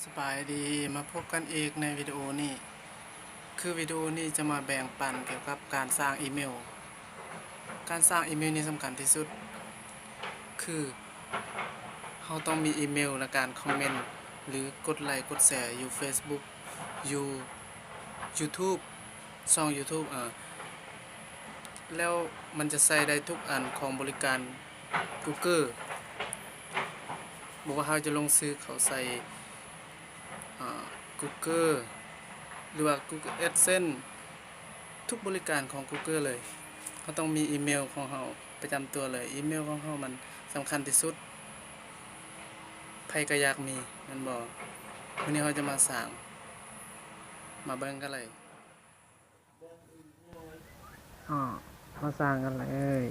สบายดีมาพบกันอีกในวิดีโอนี้คือวิดีโอนี้จะมาแบ่งปันเกี่ยวกับการสร้างอีเมลการสร้างอีเมลนี้สำคัญที่สุดคือเราต้องมีอีเมลในการคอมเมนต์หรือกดไลค์กดแชร์อยู่ Facebook อยู่ YouTube ช่อง YouTube แล้วมันจะใส่ได้ทุกอันของบริการ Google บอกว่าเราจะลงซื้อเขาใส่ Google หรือว่า Google AdSense ทุกบริการของ Google เลยเขาต้องมีอีเมลของเราประจำตัวเลยอีเมลของเรามันสำคัญที่สุดใครก็อยากมีนั่นบอกวันนี้เราจะมาสร้างมาเบิ่งกันเลยมาสร้างกันเลย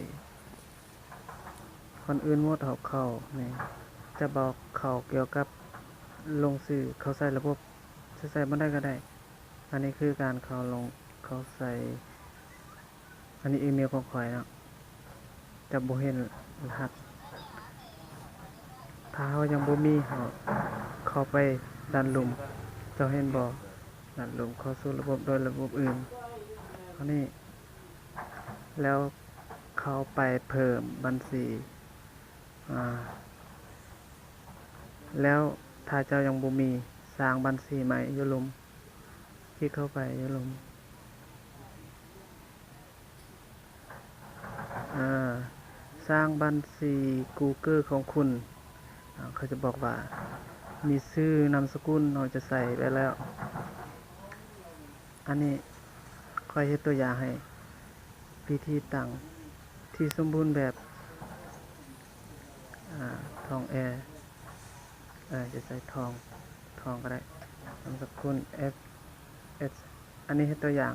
คนอื่นหมดเขานี่จะบอกเขาเกี่ยวกับลงสื่อเขาใส่ระบบใส่บ่ได้ก็ได้อันนี้คือการเขาใส่อันนี้อีเมลของข่อยเนาะจะบ่เห็นรหัสถ้าเรายังบ่มีเข้าไปดันหลุมเจ้าเห็นบ่ดันหลุมเข้าสู่ระบบโดยระบบอื่นอันนี้แล้วเข้าไปเพิ่มบัญชีแล้วถ้าเจ้ายังบ่มีสร้างบัญชีใหม่อยู่หลุมคลิกเข้าไปอยู่หลุมสร้างบัญชี Google ของคุณเขาจะบอกว่ามีชื่อนามสกุลเราจะใส่ไปแล้วอันนี้ค่อยเฮ็ดตัวอย่างให้พิธีตั้งที่สมบูรณ์แบบทองแอร์จะใส่ทองก็ได้นามสกุล F S อันนี้เฮ็ดตัวอย่าง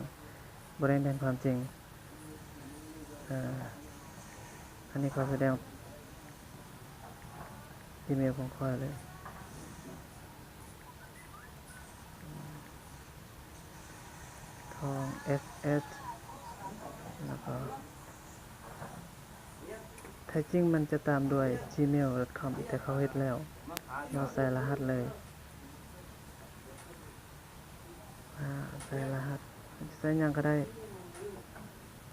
บ่ได้เป็นความจริงอันนี้เขาแสดงอีเมลของข้อยเลยทอง FS แล้วก็แท้จริงมันจะตามด้วย gmail.com แต่เขาเฮ็ดแล้วเราใส่รหัสเลยใส่รหัสใส่ยังก็ได้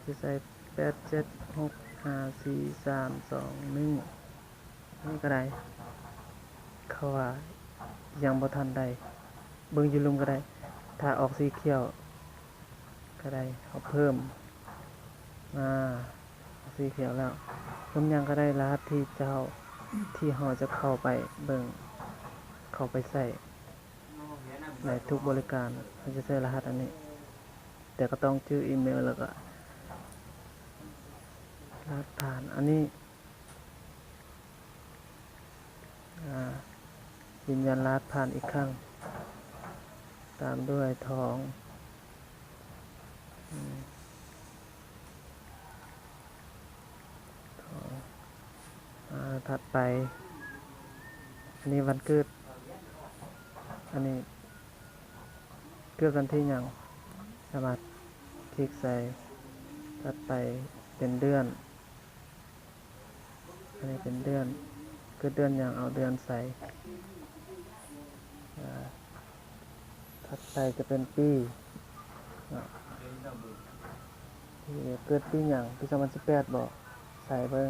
จะใส่87654321นี่ก็ได้เขาว่ายังบ่ทันได้เบิ่งอยู่ลุมก็ได้ถ้าออกสีเขียวก็ได้เอาเพิ่มสีเขียวแล้วผมยังก็ได้รหัสที่เราจะเข้าไปเบิ่งเข้าไปใส่ในทุกบริการมันจะใช้รหัสอันนี้แต่ก็ต้องชื่ออีเมลแล้วก็รหัสผ่านอันนี้ยืนยันรหัสผ่านอีกครั้งตามด้วยทองถัดไปอันนี้วันเกิดอันนี้เกิดวันที่ยังสามารถคลิกใส่ถัดไปเป็นเดือนอันนี้เป็นเดือนเกิดเดือนยังเอาเดือนใส่ถัดไปจะเป็นปีเกิดปียังปี2018บอกใส่เบิ่ง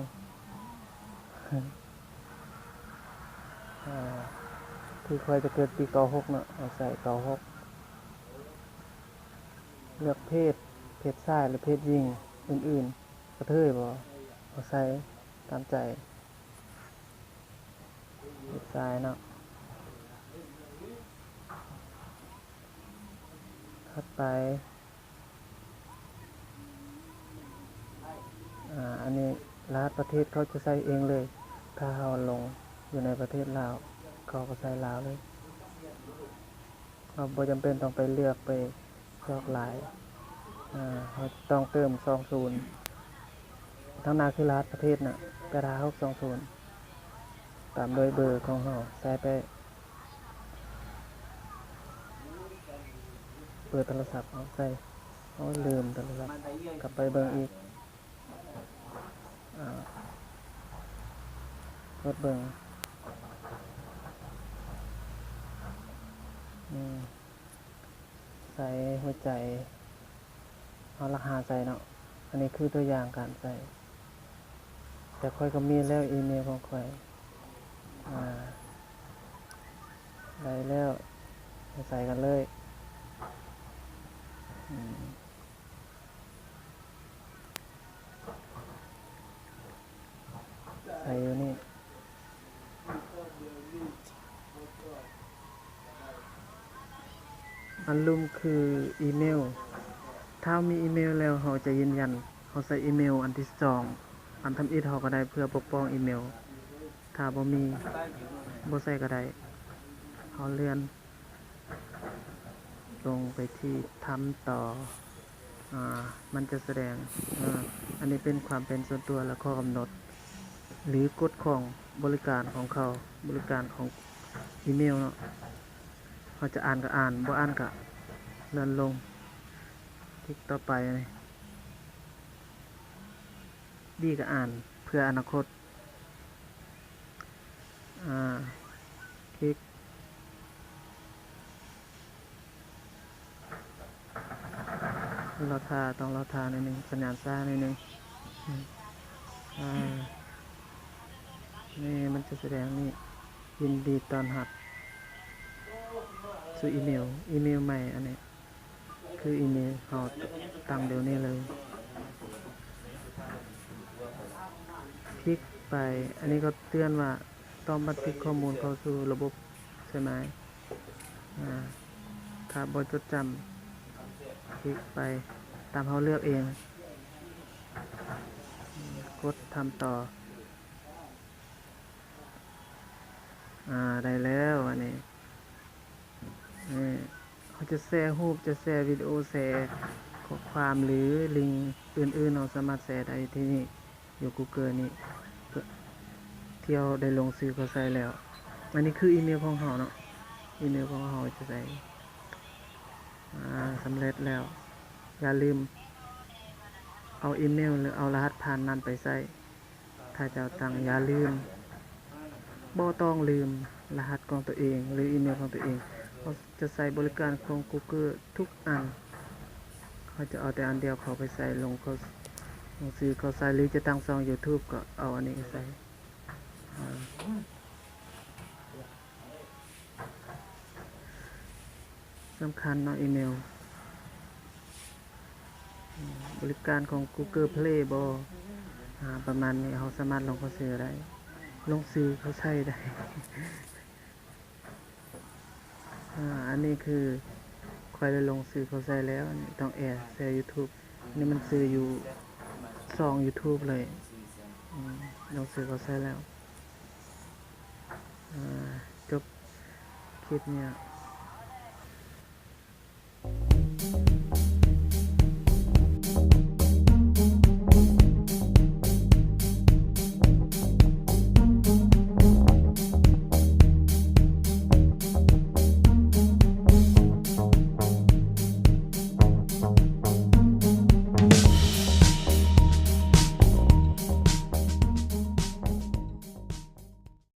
คือค่อยจะเกิดปี96เนาะเอาใส่96เลือกเพศชายหรือเพศหญิงอื่นๆกระเทยบ่เอาใส่ตามใจเพศชายเนาะถัดไปอันนี้รหัสประเทศเขาจะใส่เองเลยถ้าเราลงอยู่ในประเทศลาวเขาก็ใส่ลาวเลยเราบ่จำเป็นต้องไปเลือกไปลอกหลายเราต้องเติม20ทั้งหน้าคือรหัสประเทศน่ะ8620ตามโดยเบอร์ของเราใส่ไปเบอร์โทรศัพท์เอาใส่ลืมโทรศัพท์กลับไปเบิ่งอีกกดเบิ่ง ใส่หัวใจเอาราคาใส่เนาะอันนี้คือตัวอย่างการใส่แต่ค่อยก็มีแล้วอีเมลของค่อยได้แล้วใส่กันเลยใส่อยู่นี่อันลุ่มคืออีเมลถ้ามีอีเมลแล้วเราจะยืนยันเราใส่อีเมลอันที่2อันทำอิฐเราก็ได้เพื่อปกป้องอีเมลถ้าบ่มีบ่ใส่ก็ได้เราเลื่อนลงไปที่ทำต่อมันจะแสดงอันนี้เป็นความเป็นส่วนตัวและข้อกำหนดหรือกฎของบริการของเขาบริการของอีเมลเนาะเขาจะอ่านก็อ่านบ่อ่านก็เลื่อนลงคลิกต่อไปดีก็อ่านเพื่ออนาคตคลิกต้องรอทาหน่อยนึงสัญญาณซ่าหน่อยนึงนี่มันจะแสดงนี่ยินดีต้อนรับสู่อีเมลใหม่อันนี้คืออีเมลเขาตั้งเดี๋ยวนี้เลยคลิกไปอันนี้ก็เตือนว่าต้องบันทึกข้อมูลเข้าสู่ระบบใช่ไหมถ้าบ่จดจำคลิกไปตามเขาเลือกเองกดทำต่อได้แล้วอันนี้เขาจะแชร์รูปจะแชร์วิดีโอแชร์ข้อความหรือลิงก์อื่นๆเราสามารถแชร์ได้ที่นี่อยู่ Google นี่เที่ยวได้ลงซื้อเขาใส่แล้วอันนี้คืออีเมลของเขาเนาะอีเมลของเขาจะใส่สำเร็จแล้วอย่าลืมเอาอีเมลหรือเอารหัสผ่านนั้นไปใส่ถ้าจะตั้งอย่าลืมบ่ต้องลืมรหัสของตัวเองหรืออีเมลของตัวเองเขาจะใส่บริการของ Google ทุกอันเขาจะเอาแต่อันเดียวเขาไปใส่ลงเขาซื้อเขาใส่หรือจะตั้งช่อง YouTube ก็เอาอันนี้ใส่สำคัญเนาะอีเมลบริการของ Google Play บ่ประมาณนี้เขาสามารถลงเขาซื้อได้ลงซื้อเขาใช้ได้อันนี้คือค่อยได้ลงซื้อเขาใช้แล้วนี่ต้องแอดแชร์ YouTube นี่มันซื้ออยู่ช่อง YouTube เลยลงซื้อเขาใช้แล้วจบคลิปเนี่ย